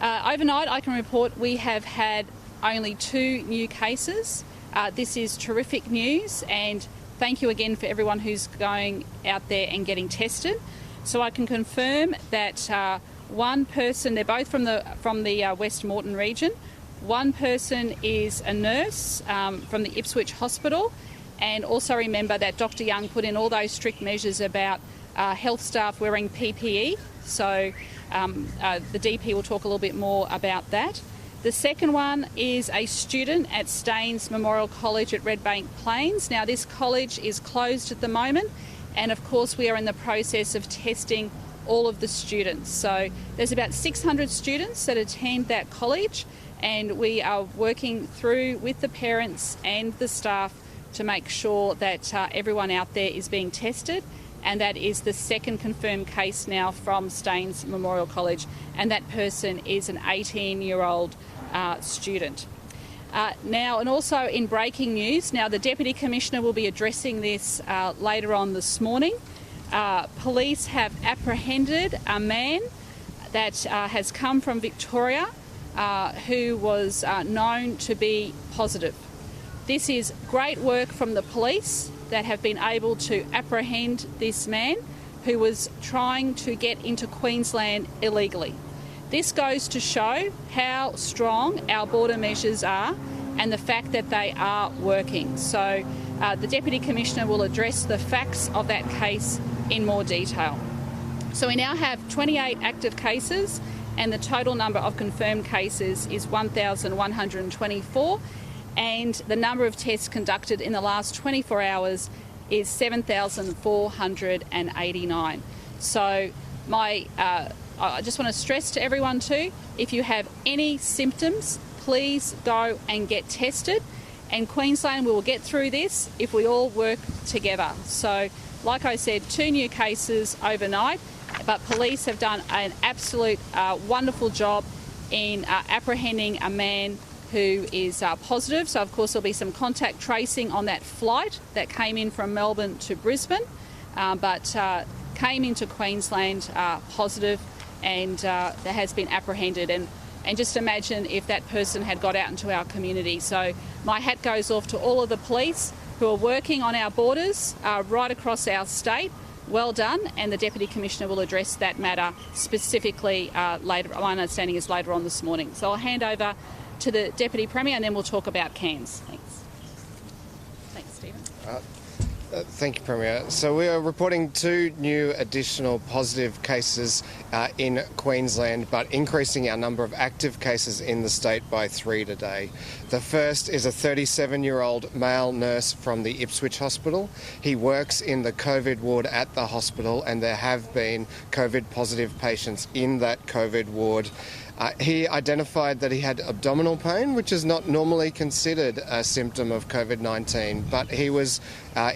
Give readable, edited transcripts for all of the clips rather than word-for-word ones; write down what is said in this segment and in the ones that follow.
Overnight, I can report we have had only 2 new cases. This is terrific news, and thank you again for everyone who's going out there and getting tested. So I can confirm that one person, they're both from the West Moreton region. One person is a nurse from the Ipswich Hospital, and also remember that Dr. Young put in all those strict measures about health staff wearing PPE. So the DP will talk a little bit more about that. The second one is a student at Staines Memorial College at Redbank Plains. Now, this college is closed at the moment, and of course we are in the process of testing all of the students. So there's about 600 students that attend that college, and we are working through with the parents and the staff to make sure that everyone out there is being tested. And that is the second confirmed case now from Staines Memorial College, and that person is an 18-year-old student. Now, and also in breaking news, now the Deputy Commissioner will be addressing this later on this morning. Police have apprehended a man that has come from Victoria who was known to be positive. This is great work from the police that have been able to apprehend this man who was trying to get into Queensland illegally. This goes to show how strong our border measures are and the fact that they are working. So the Deputy Commissioner will address the facts of that case in more detail. So we now have 28 active cases, and the total number of confirmed cases is 1,124. And the number of tests conducted in the last 24 hours is 7,489. So I just want to stress to everyone too, if you have any symptoms, please go and get tested. And Queensland, we will get through this if we all work together. So, like I said, 2 new cases overnight, but police have done an absolute wonderful job in apprehending a man who is positive. So, of course, there'll be some contact tracing on that flight that came in from Melbourne to Brisbane, but came into Queensland positive, and that has been apprehended. And just imagine if that person had got out into our community. So my hat goes off to all of the police who are working on our borders right across our state. Well done, and the Deputy Commissioner will address that matter specifically later. My understanding is later on this morning. So I'll hand over to the Deputy Premier, and then we'll talk about Cairns. Thanks. Thanks, Stephen. Thank you, Premier. So we are reporting 2 new additional positive cases in Queensland, but increasing our number of active cases in the state by 3 today. The first is a 37-year-old male nurse from the Ipswich Hospital. He works in the COVID ward at the hospital, and there have been COVID positive patients in that COVID ward. He identified that he had abdominal pain, which is not normally considered a symptom of COVID-19, but he was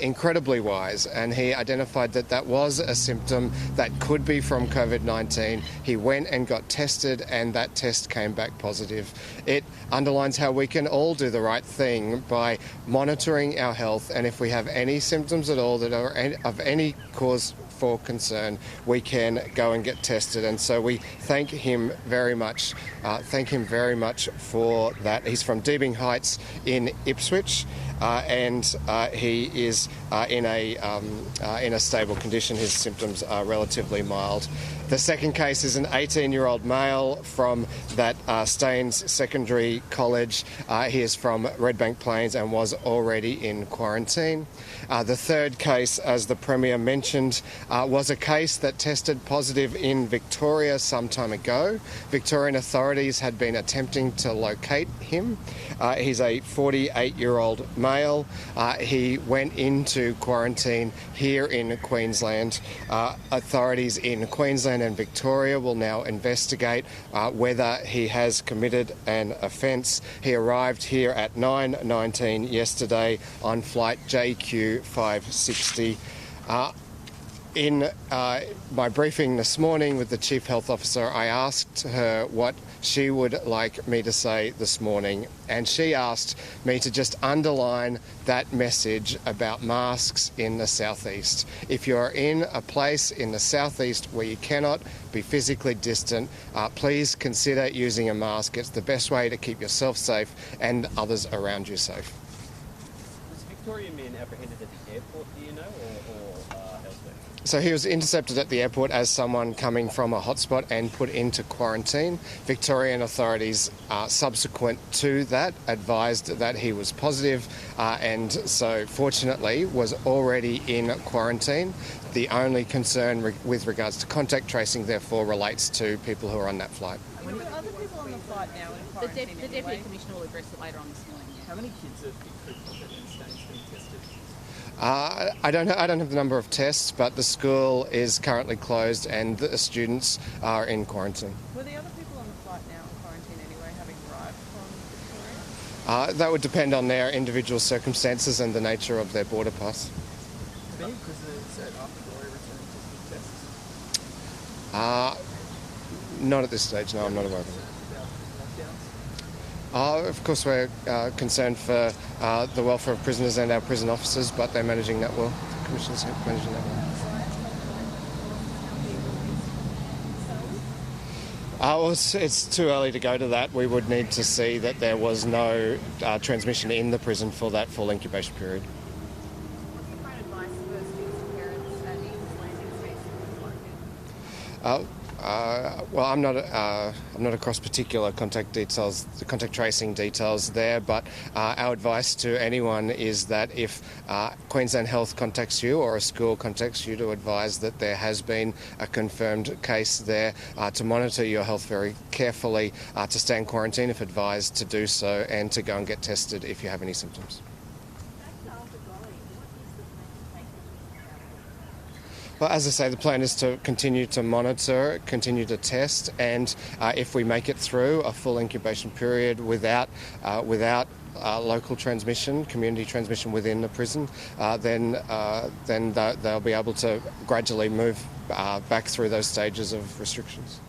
incredibly wise, and he identified that that was a symptom that could be from COVID-19. He went and got tested, and that test came back positive. It underlines how we can all do the right thing by monitoring our health, and if we have any symptoms at all that are of any cause for concern, we can go and get tested, and so we thank him very much. For that. He's from Deebing Heights in Ipswich, and he is in a stable condition. His symptoms are relatively mild. The second case is an 18-year-old male from that Staines Secondary College. He is from Redbank Plains and was already in quarantine. The third case, as the Premier mentioned, was a case that tested positive in Victoria some time ago. Victorian authorities had been attempting to locate him. He's a 48-year-old male. He went into quarantine here in Queensland. Authorities in Queensland and Victoria will now investigate whether he has committed an offence. He arrived here at 9:19 yesterday on flight JQ 560. In my briefing this morning with the Chief Health Officer, I asked her what she would like me to say this morning, and she asked me to just underline that message about masks in the southeast. If you're in a place in the southeast where you cannot be physically distant, please consider using a mask. It's the best way to keep yourself safe and others around you safe. Was Victorian man apprehended at the airport, do you know, or elsewhere? So he was intercepted at the airport as someone coming from a hotspot and put into quarantine. Victorian authorities, subsequent to that, advised that he was positive, and so fortunately was already in quarantine. The only concern with regards to contact tracing, therefore, relates to people who are on that flight. Are there other people on the flight now in quarantine? The Deputy Commissioner will address it later on this morning. Yeah. How many kids have Victorian states been tested? I don't have the number of tests, but the school is currently closed and the students are in quarantine. Were the other people on the flight now in quarantine anyway, having arrived from Victoria? That would depend on their individual circumstances and the nature of their border pass. Have any prisoners at Victoria returned to tests? Not at this stage, no, I'm not aware of it. About lockdowns? Of course, we're concerned for the welfare of prisoners and our prison officers, but they're managing that well. The Commission's managing that well. Well, it's too early to go to that. We would need to see that there was no transmission in the prison for that full incubation period. What's your current advice for students and parents at East Landing Station? Well, I'm not across particular contact tracing details there, but our advice to anyone is that if Queensland Health contacts you or a school contacts you, to advise that there has been a confirmed case there, to monitor your health very carefully, to stay in quarantine if advised to do so, and to go and get tested if you have any symptoms. Well, as I say, the plan is to continue to monitor, continue to test, and if we make it through a full incubation period without local transmission, community transmission within the prison, then they'll be able to gradually move back through those stages of restrictions.